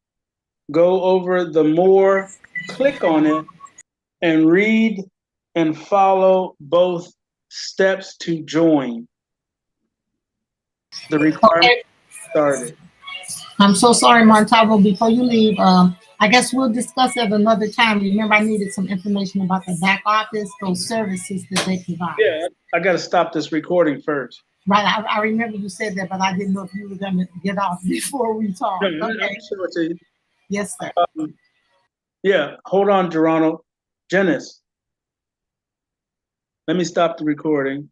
A: Go over the more, click on it, and read and follow both steps to join. The requirement started.
L: I'm so sorry, Montalvo. Before you leave, I guess we'll discuss it another time. Remember, I needed some information about the back office, those services that they provide.
A: Yeah, I got to stop this recording first.
L: Right, I remember you said that, but I didn't know if you were going to get off before we talked.
A: No, okay. I'll show it to you.
L: Yes, sir.
A: Yeah, hold on, Geronimo. Janice, let me stop the recording.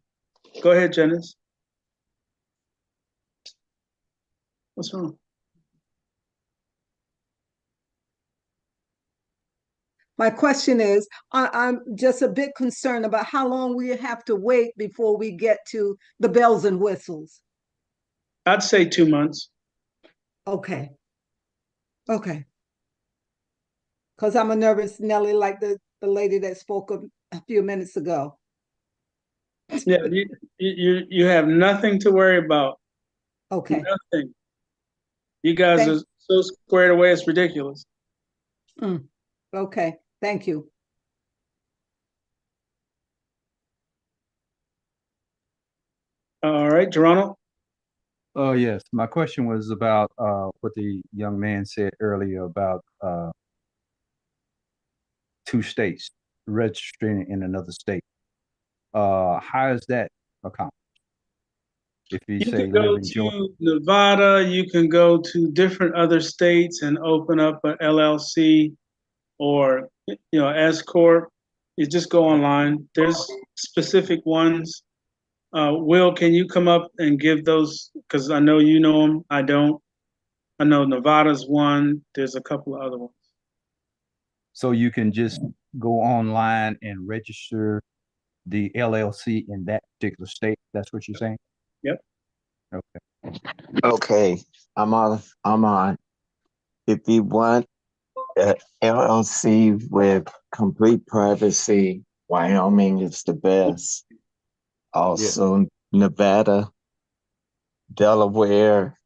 A: Go ahead, Janice. What's wrong?
S: My question is, I'm just a bit concerned about how long we have to wait before we get to the bells and whistles.
A: I'd say 2 months.
S: Okay. Okay. Because I'm a nervous Nelly, like the lady that spoke a few minutes ago.
A: Yeah, you have nothing to worry about.
S: Okay.
A: Nothing. You guys are so squared away, it's ridiculous.
S: Okay. Thank you.
A: All right, Geronimo.
P: Oh, yes. My question was about what the young man said earlier about 2 states registering in another state. How is that accomplished? If you say
A: can go to Nevada, you can go to different other states and open up an LLC or S Corp. You just go online. There's specific ones. Will, can you come up and give those? Because I know you know them. I don't. I know Nevada's one. There's a couple of other ones.
P: So you can just go online and register the LLC in that particular state. That's what you're saying?
A: Yep.
P: Okay.
Q: Okay. I'm on. If you want LLC with complete privacy, Wyoming is the best. Also, Nevada, Delaware,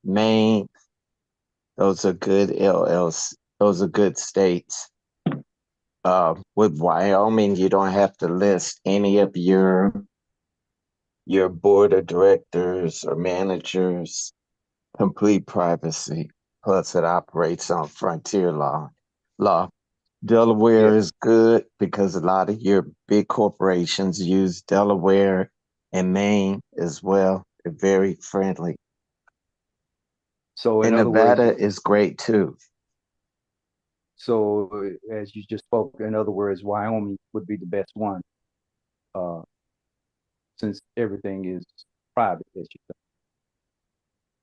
Q: Maine, those are good LLC. Those are good states. With Wyoming, you don't have to list any of your board of directors or managers. Complete privacy. Plus, it operates on frontier law. Delaware is good because a lot of your big corporations use Delaware and Maine as well. They're very friendly.
P: So
Q: and Nevada is great too.
P: So as you just spoke, in other words, Wyoming would be the best one, since everything is private, as you say.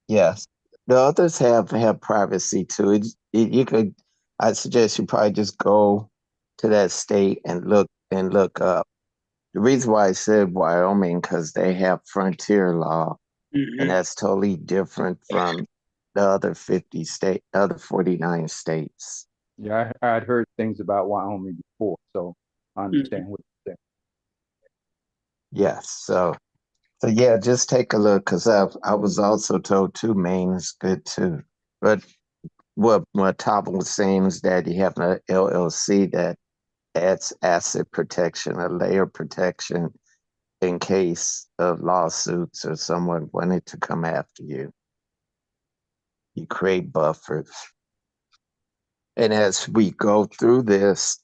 Q: Yes, the others have privacy too. You could, I suggest you probably just go to that state and look up. The reason why I said Wyoming, because they have frontier law, and that's totally different from the other 49 states.
P: Yeah, I'd heard things about Wyoming before, so I understand what you're saying.
Q: Yes, so yeah, just take a look, because I was also told too, Maine is good too. But what Tom was saying is that you have an LLC that adds asset protection, a layer protection in case of lawsuits or someone wanting to come after you. You create buffers. And as we go through this,